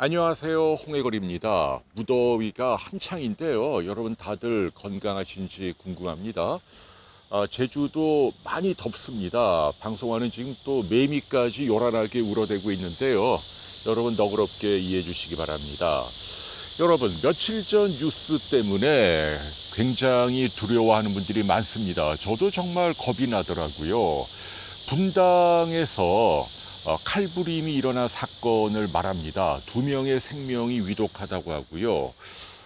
안녕하세요. 홍해걸입니다. 무더위가 한창인데요. 여러분 다들 건강하신지 궁금합니다. 제주도 많이 덥습니다. 방송하는 지금 또 매미까지 요란하게 울어대고 있는데요. 여러분 너그럽게 이해해 주시기 바랍니다. 여러분 며칠 전 뉴스 때문에 굉장히 두려워하는 분들이 많습니다. 저도 정말 겁이 나더라고요. 분당에서 칼부림이 일어난 사건을 말합니다. 2명의 생명이 위독하다고 하고요.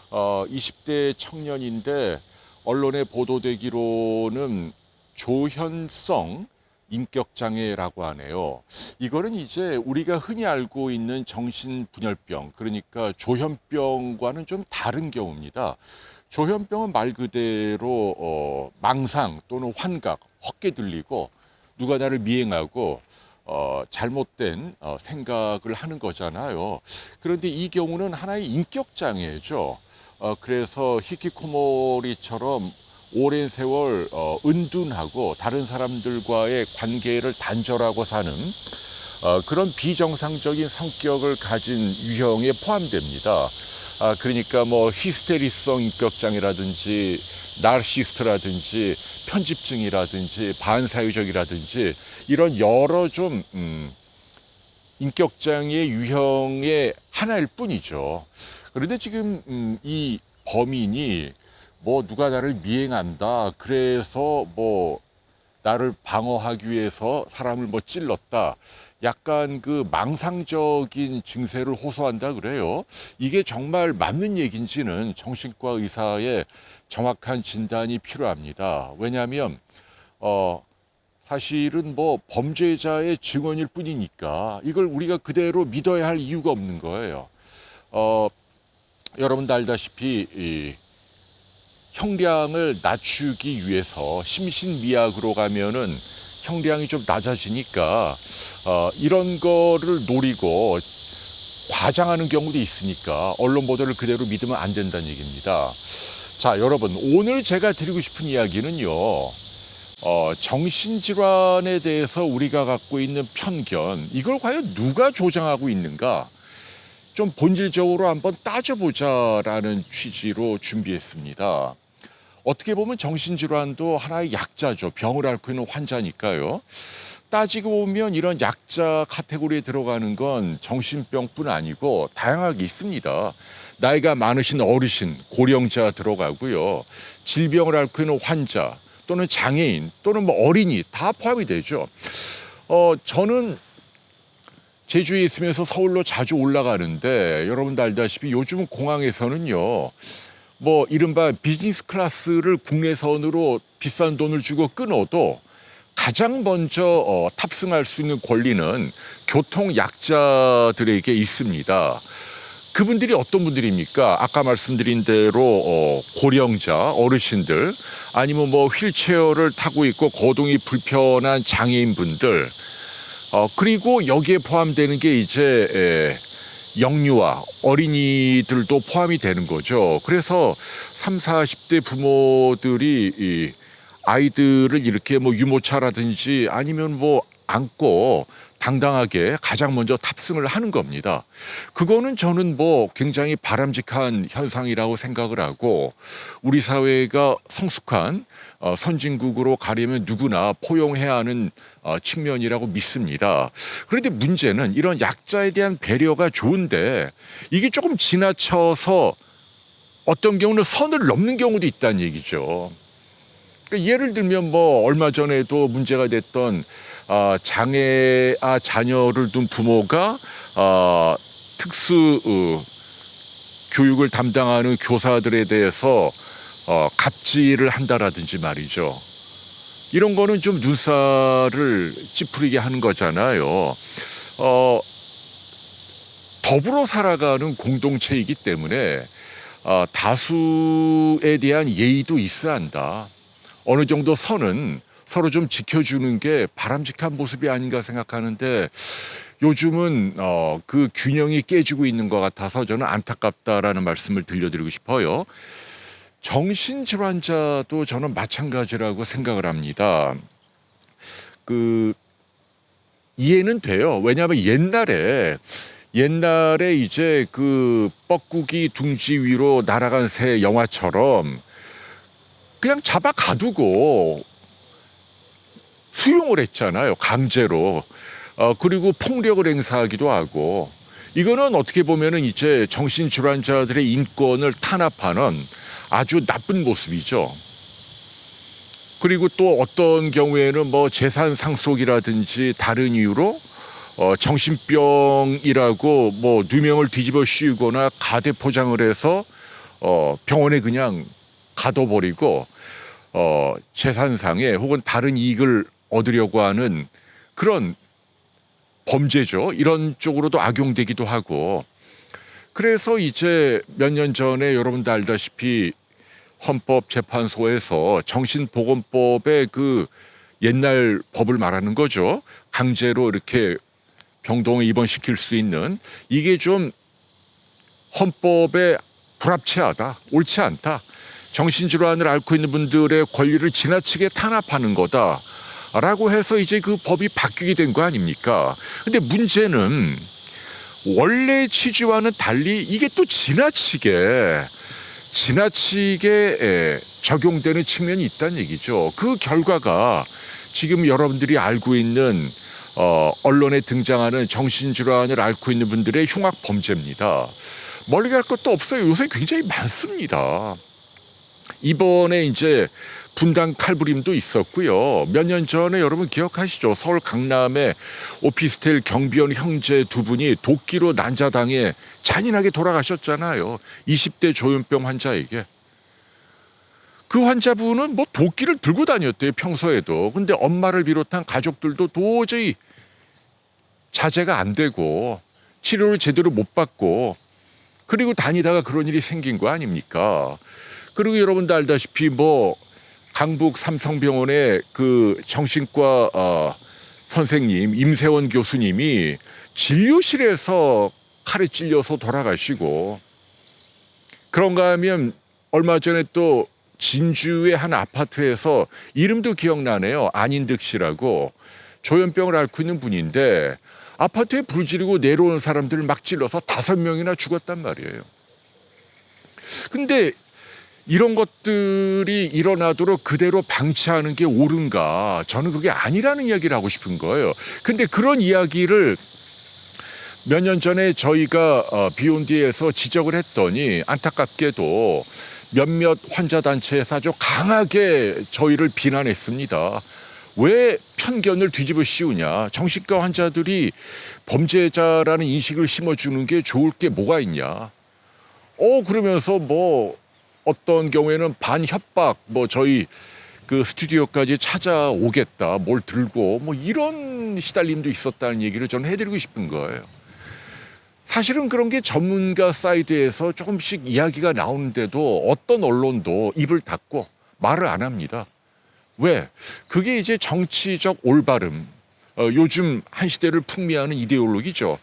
20대 청년인데 언론에 보도되기로는 조현성 인격장애라고 하네요. 이거는 이제 우리가 흔히 알고 있는 정신분열병, 그러니까 조현병과는 좀 다른 경우입니다. 조현병은 말 그대로 망상 또는 환각, 헛게 들리고 누가 나를 미행하고 잘못된 생각을 하는 거잖아요. 그런데 이 경우는 하나의 인격 장애죠. 그래서 히키코모리처럼 오랜 세월 은둔하고 다른 사람들과의 관계를 단절하고 사는 그런 비정상적인 성격을 가진 유형에 포함됩니다. 그러니까 뭐 히스테리성 인격장애라든지 나르시스트라든지 편집증이라든지 반사회적이라든지 이런 여러 좀 인격장애 유형의 하나일 뿐이죠. 그런데 지금 이 범인이 뭐 누가 나를 미행한다, 그래서 뭐 나를 방어하기 위해서 사람을 뭐 찔렀다, 약간 그 망상적인 증세를 호소한다 그래요. 이게 정말 맞는 얘기인지는 정신과 의사의 정확한 진단이 필요합니다. 왜냐하면 사실은 뭐 범죄자의 증언일 뿐이니까 이걸 우리가 그대로 믿어야 할 이유가 없는 거예요. 여러분도 알다시피 이 형량을 낮추기 위해서 심신미약으로 가면은 형량이 좀 낮아지니까 이런 거를 노리고 과장하는 경우도 있으니까 언론 보도를 그대로 믿으면 안 된다는 얘기입니다. 자, 여러분 오늘 제가 드리고 싶은 이야기는요. 정신질환에 대해서 우리가 갖고 있는 편견, 이걸 과연 누가 조장하고 있는가? 좀 본질적으로 한번 따져보자라는 취지로 준비했습니다. 어떻게 보면 정신질환도 하나의 약자죠. 병을 앓고 있는 환자니까요. 따지고 보면 이런 약자 카테고리에 들어가는 건 정신병뿐 아니고 다양하게 있습니다. 나이가 많으신 어르신, 고령자 들어가고요. 질병을 앓고 있는 환자 또는 장애인 또는 뭐 어린이 다 포함이 되죠. 저는 제주에 있으면서 서울로 자주 올라가는데 여러분도 알다시피 요즘 공항에서는요. 뭐 이른바 비즈니스 클래스를 국내선으로 비싼 돈을 주고 끊어도 가장 먼저 탑승할 수 있는 권리는 교통 약자들에게 있습니다. 그분들이 어떤 분들입니까? 아까 말씀드린 대로 고령자, 어르신들, 아니면 뭐 휠체어를 타고 있고 거동이 불편한 장애인분들, 그리고 여기에 포함되는 게 이제 영유아, 어린이들도 포함이 되는 거죠. 그래서 3, 40대 부모들이 이 아이들을 이렇게 뭐 유모차라든지 아니면 뭐 안고 당당하게 가장 먼저 탑승을 하는 겁니다. 그거는 저는 뭐 굉장히 바람직한 현상이라고 생각을 하고 우리 사회가 성숙한 선진국으로 가려면 누구나 포용해야 하는 측면이라고 믿습니다. 그런데 문제는 이런 약자에 대한 배려가 좋은데 이게 조금 지나쳐서 어떤 경우는 선을 넘는 경우도 있다는 얘기죠. 그러니까 예를 들면 뭐 얼마 전에도 문제가 됐던 장애아 자녀를 둔 부모가 특수 교육을 담당하는 교사들에 대해서 갑질을 한다라든지 말이죠. 이런 거는 좀 눈살을 찌푸리게 하는 거잖아요. 더불어 살아가는 공동체이기 때문에 다수에 대한 예의도 있어야 한다. 어느 정도 선은 서로 좀 지켜주는 게 바람직한 모습이 아닌가 생각하는데 요즘은 그 균형이 깨지고 있는 것 같아서 저는 안타깝다라는 말씀을 들려드리고 싶어요. 정신질환자도 저는 마찬가지라고 생각을 합니다. 그 이해는 돼요. 왜냐하면 옛날에 옛날에 이제 그 뻐꾸기 둥지 위로 날아간 새 영화처럼 그냥 잡아 가두고 수용을 했잖아요. 강제로. 그리고 폭력을 행사하기도 하고. 이거는 어떻게 보면은 이제 정신질환자들의 인권을 탄압하는 아주 나쁜 모습이죠. 그리고 또 어떤 경우에는 뭐 재산 상속이라든지 다른 이유로 정신병이라고 뭐 누명을 뒤집어 씌우거나 가대 포장을 해서 병원에 그냥 가둬버리고 재산상에 혹은 다른 이익을 얻으려고 하는 그런 범죄죠. 이런 쪽으로도 악용되기도 하고. 그래서 이제 몇 년 전에 여러분도 알다시피 헌법재판소에서 정신보건법의 그 옛날 법을 말하는 거죠. 강제로 이렇게 병동에 입원시킬 수 있는 이게 좀 헌법에 불합치하다, 옳지 않다. 정신질환을 앓고 있는 분들의 권리를 지나치게 탄압하는 거다라고 해서 이제 그 법이 바뀌게 된 거 아닙니까? 근데 문제는 원래 취지와는 달리 이게 또 지나치게 적용되는 측면이 있다는 얘기죠. 그 결과가 지금 여러분들이 알고 있는 언론에 등장하는 정신질환을 앓고 있는 분들의 흉악 범죄입니다. 멀리 갈 것도 없어요. 요새 굉장히 많습니다. 이번에 이제 분당 칼부림도 있었고요. 몇 년 전에 여러분 기억하시죠? 서울 강남에 오피스텔 경비원 형제 두 분이 도끼로 난자당해 잔인하게 돌아가셨잖아요. 20대 조현병 환자에게. 그 환자분은 뭐 도끼를 들고 다녔대요, 평소에도. 근데 엄마를 비롯한 가족들도 도저히 자제가 안 되고 치료를 제대로 못 받고 그리고 다니다가 그런 일이 생긴 거 아닙니까? 그리고 여러분도 알다시피 뭐 강북 삼성병원의 그 정신과 선생님 임세원 교수님이 진료실에서 칼에 찔려서 돌아가시고, 그런가 하면 얼마 전에 또 진주의 한 아파트에서 이름도 기억나네요. 안인득 씨라고 조현병을 앓고 있는 분인데 아파트에 불 지르고 내려오는 사람들을 막 찔러서 5명이나 죽었단 말이에요. 근데 이런 것들이 일어나도록 그대로 방치하는 게 옳은가? 저는 그게 아니라는 이야기를 하고 싶은 거예요. 근데 그런 이야기를 몇 년 전에 저희가 비욘디에서 지적을 했더니 안타깝게도 몇몇 환자단체에서 아주 강하게 저희를 비난했습니다. 왜 편견을 뒤집어 씌우냐? 정신과 환자들이 범죄자라는 인식을 심어주는 게 좋을 게 뭐가 있냐? 그러면서 뭐 어떤 경우에는 반협박, 뭐 저희 그 스튜디오까지 찾아오겠다, 뭘 들고 뭐 이런 시달림도 있었다는 얘기를 저는 해드리고 싶은 거예요. 사실은 그런 게 전문가 사이드에서 조금씩 이야기가 나오는데도 어떤 언론도 입을 닫고 말을 안 합니다. 왜? 그게 이제 정치적 올바름, 요즘 한 시대를 풍미하는 이데올로기죠.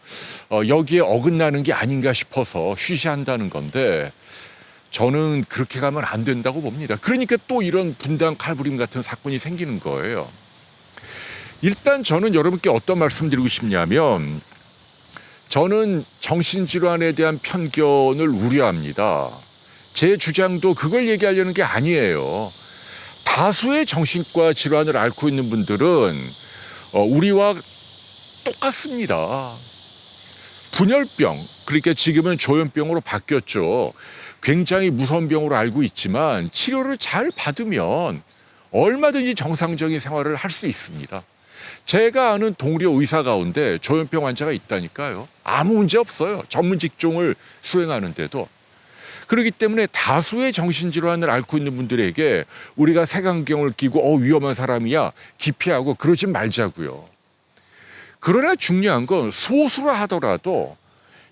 여기에 어긋나는 게 아닌가 싶어서 쉬쉬한다는 건데 저는 그렇게 가면 안 된다고 봅니다. 그러니까 또 이런 분당 칼부림 같은 사건이 생기는 거예요. 일단 저는 여러분께 어떤 말씀 드리고 싶냐면 저는 정신질환에 대한 편견을 우려합니다. 제 주장도 그걸 얘기하려는 게 아니에요. 다수의 정신과 질환을 앓고 있는 분들은 우리와 똑같습니다. 분열병, 그러니까 지금은 조현병으로 바뀌었죠. 굉장히 무서운 병으로 알고 있지만 치료를 잘 받으면 얼마든지 정상적인 생활을 할 수 있습니다. 제가 아는 동료 의사 가운데 조현병 환자가 있다니까요. 아무 문제 없어요. 전문 직종을 수행하는데도. 그렇기 때문에 다수의 정신질환을 앓고 있는 분들에게 우리가 색안경을 끼고 위험한 사람이야 기피하고 그러지 말자고요. 그러나 중요한 건 소수라 하더라도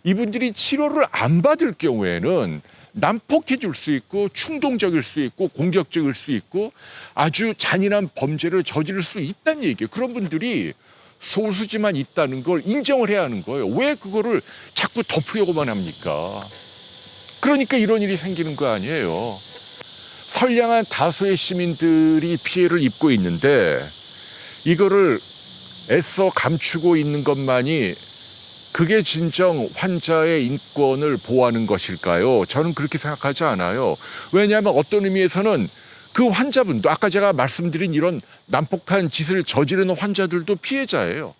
이분들이 치료를 안 받을 경우에는 난폭해질 수 있고 충동적일 수 있고 공격적일 수 있고 아주 잔인한 범죄를 저지를 수 있다는 얘기예요. 그런 분들이 소수지만 있다는 걸 인정을 해야 하는 거예요. 왜 그거를 자꾸 덮으려고만 합니까? 그러니까 이런 일이 생기는 거 아니에요. 선량한 다수의 시민들이 피해를 입고 있는데 이거를 애써 감추고 있는 것만이 그게 진정 환자의 인권을 보호하는 것일까요? 저는 그렇게 생각하지 않아요. 왜냐하면 어떤 의미에서는 그 환자분도 아까 제가 말씀드린 이런 난폭한 짓을 저지르는 환자들도 피해자예요.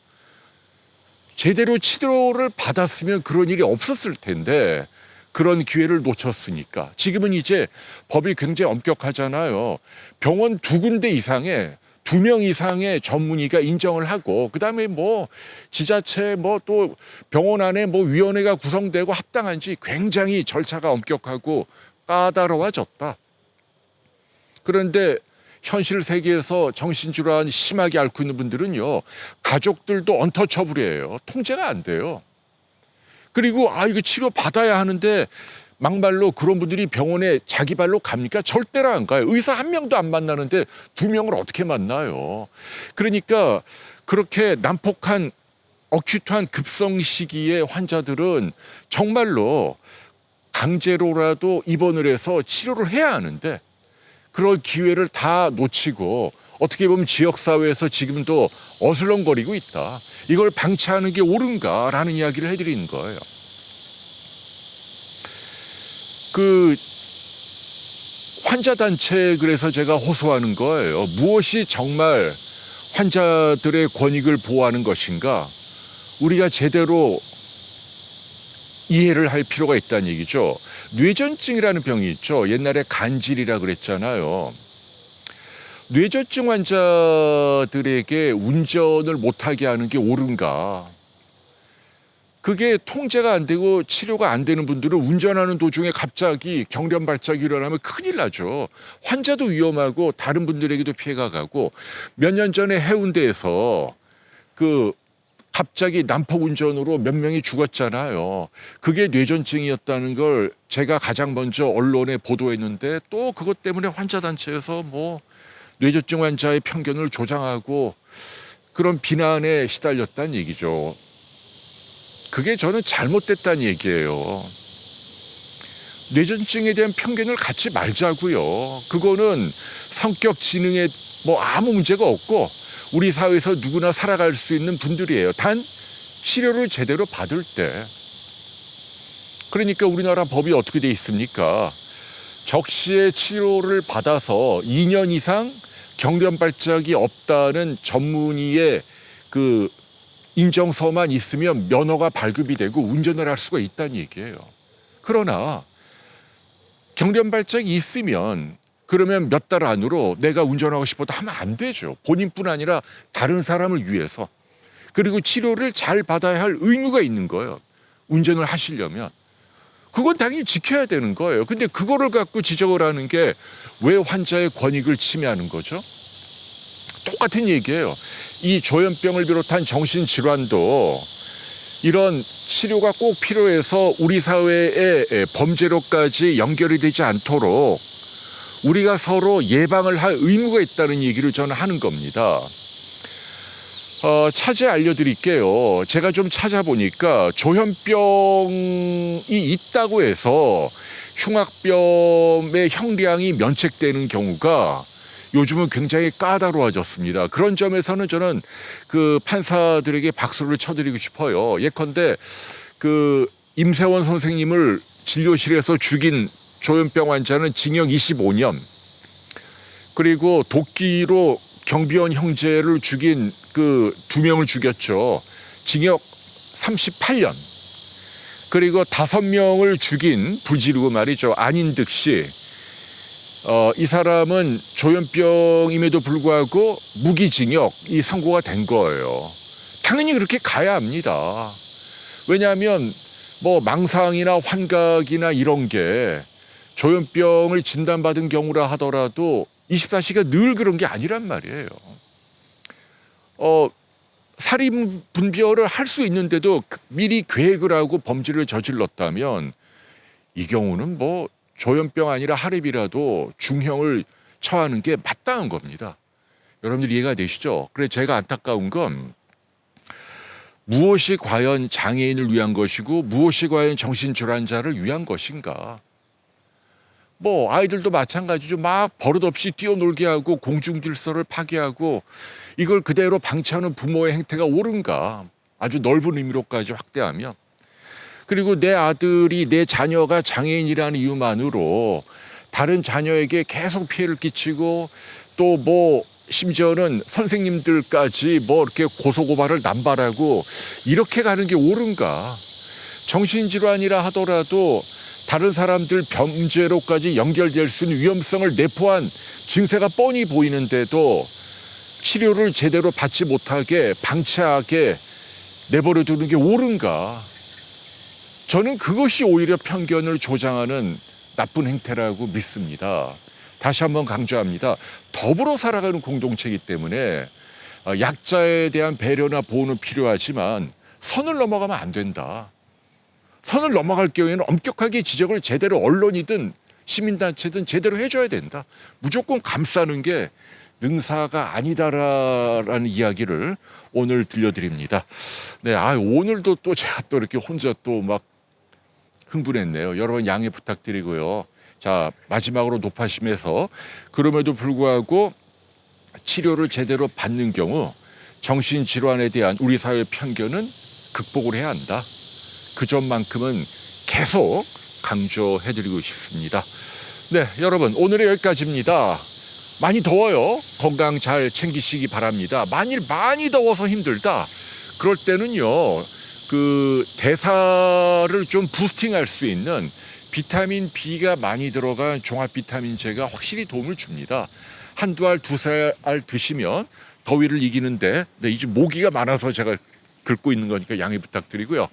제대로 치료를 받았으면 그런 일이 없었을 텐데 그런 기회를 놓쳤으니까. 지금은 이제 법이 굉장히 엄격하잖아요. 병원 2군데 이상에 2명 이상의 전문의가 인정을 하고 그다음에 뭐 지자체 뭐 또 병원 안에 뭐 위원회가 구성되고 합당한지 굉장히 절차가 엄격하고 까다로워졌다. 그런데 현실 세계에서 정신질환 심하게 앓고 있는 분들은요, 가족들도 언터처블이에요. 통제가 안 돼요. 그리고 이거 치료 받아야 하는데 막말로 그런 분들이 병원에 자기 발로 갑니까? 절대로 안 가요. 의사 1명도 안 만나는데 2명을 어떻게 만나요? 그러니까 그렇게 난폭한 어큐트한 급성 시기의 환자들은 정말로 강제로라도 입원을 해서 치료를 해야 하는데 그럴 기회를 다 놓치고 어떻게 보면 지역사회에서 지금도 어슬렁거리고 있다. 이걸 방치하는 게 옳은가라는 이야기를 해드리는 거예요. 그 환자단체 그래서 제가 호소하는 거예요. 무엇이 정말 환자들의 권익을 보호하는 것인가? 우리가 제대로 이해를 할 필요가 있다는 얘기죠. 뇌전증이라는 병이 있죠. 옛날에 간질이라 그랬잖아요. 뇌전증 환자들에게 운전을 못하게 하는 게 옳은가? 그게 통제가 안 되고 치료가 안 되는 분들은 운전하는 도중에 갑자기 경련 발작이 일어나면 큰일 나죠. 환자도 위험하고 다른 분들에게도 피해가 가고 몇 년 전에 해운대에서 갑자기 난폭 운전으로 몇 명이 죽었잖아요. 그게 뇌전증이었다는 걸 제가 가장 먼저 언론에 보도했는데 또 그것 때문에 환자단체에서 뭐 뇌전증 환자의 편견을 조장하고 그런 비난에 시달렸다는 얘기죠. 그게 저는 잘못됐다는 얘기예요. 뇌전증에 대한 편견을 갖지 말자고요. 그거는 성격 지능에 뭐 아무 문제가 없고 우리 사회에서 누구나 살아갈 수 있는 분들이에요. 단 치료를 제대로 받을 때. 그러니까 우리나라 법이 어떻게 돼 있습니까? 적시에 치료를 받아서 2년 이상 경련 발작이 없다는 전문의의 인정서만 있으면 면허가 발급이 되고 운전을 할 수가 있다는 얘기예요. 그러나 경련 발작이 있으면 그러면 몇 달 안으로 내가 운전하고 싶어도 하면 안 되죠. 본인뿐 아니라 다른 사람을 위해서. 그리고 치료를 잘 받아야 할 의무가 있는 거예요. 운전을 하시려면. 그건 당연히 지켜야 되는 거예요. 근데 그거를 갖고 지적을 하는 게 왜 환자의 권익을 침해하는 거죠? 똑같은 얘기예요. 이 조현병을 비롯한 정신질환도 이런 치료가 꼭 필요해서 우리 사회의 범죄로까지 연결이 되지 않도록 우리가 서로 예방을 할 의무가 있다는 얘기를 저는 하는 겁니다. 차제 알려드릴게요. 제가 좀 찾아보니까 조현병이 있다고 해서 흉악병의 형량이 면책되는 경우가 요즘은 굉장히 까다로워졌습니다. 그런 점에서는 저는 판사들에게 박수를 쳐드리고 싶어요. 예컨대 임세원 선생님을 진료실에서 죽인 조현병 환자는 징역 25년, 그리고 도끼로 경비원 형제를 죽인 2명을 죽였죠. 징역 38년. 그리고 5명을 죽인 불지르고 말이죠. 안인득 씨. 이 사람은 조현병임에도 불구하고 무기징역이 선고가 된 거예요. 당연히 그렇게 가야 합니다. 왜냐하면 뭐 망상이나 환각이나 이런 게 조현병을 진단받은 경우라 하더라도 24시간 늘 그런 게 아니란 말이에요. 살인 분별을 할 수 있는데도 미리 계획을 하고 범죄를 저질렀다면 이 경우는 뭐 조현병 아니라 하랩이라도 중형을 처하는 게 마땅한 겁니다. 여러분들 이해가 되시죠? 그래서 제가 안타까운 건 무엇이 과연 장애인을 위한 것이고 무엇이 과연 정신질환자를 위한 것인가. 뭐 아이들도 마찬가지죠. 막 버릇없이 뛰어놀게 하고 공중질서를 파괴하고 이걸 그대로 방치하는 부모의 행태가 옳은가. 아주 넓은 의미로까지 확대하면, 그리고 내 아들이, 내 자녀가 장애인이라는 이유만으로 다른 자녀에게 계속 피해를 끼치고 또 뭐 심지어는 선생님들까지 뭐 이렇게 고소고발을 남발하고 이렇게 가는 게 옳은가? 정신질환이라 하더라도 다른 사람들 범죄로까지 연결될 수 있는 위험성을 내포한 증세가 뻔히 보이는데도 치료를 제대로 받지 못하게 방치하게 내버려 두는 게 옳은가? 저는 그것이 오히려 편견을 조장하는 나쁜 행태라고 믿습니다. 다시 한번 강조합니다. 더불어 살아가는 공동체이기 때문에 약자에 대한 배려나 보호는 필요하지만 선을 넘어가면 안 된다. 선을 넘어갈 경우에는 엄격하게 지적을 제대로 언론이든 시민단체든 제대로 해줘야 된다. 무조건 감싸는 게 능사가 아니다라는 이야기를 오늘 들려드립니다. 네, 오늘도 또 제가 또 이렇게 혼자 또 막 흥분했네요. 여러분 양해 부탁드리고요. 자, 마지막으로 높아심에서 그럼에도 불구하고 치료를 제대로 받는 경우 정신질환에 대한 우리 사회의 편견은 극복을 해야 한다. 그 점만큼은 계속 강조해드리고 싶습니다. 네, 여러분 오늘은 여기까지입니다. 많이 더워요. 건강 잘 챙기시기 바랍니다. 만일 많이 더워서 힘들다. 그럴 때는요, 그 대사를 좀 부스팅할 수 있는 비타민 B가 많이 들어간 종합 비타민제가 확실히 도움을 줍니다. 한두 알, 두세 알 드시면 더위를 이기는데, 네, 이제 모기가 많아서 제가 긁고 있는 거니까 양해 부탁드리고요.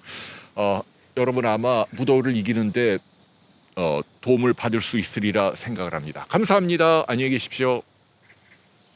여러분 아마 무더위를 이기는데 도움을 받을 수 있으리라 생각을 합니다. 감사합니다. 안녕히 계십시오.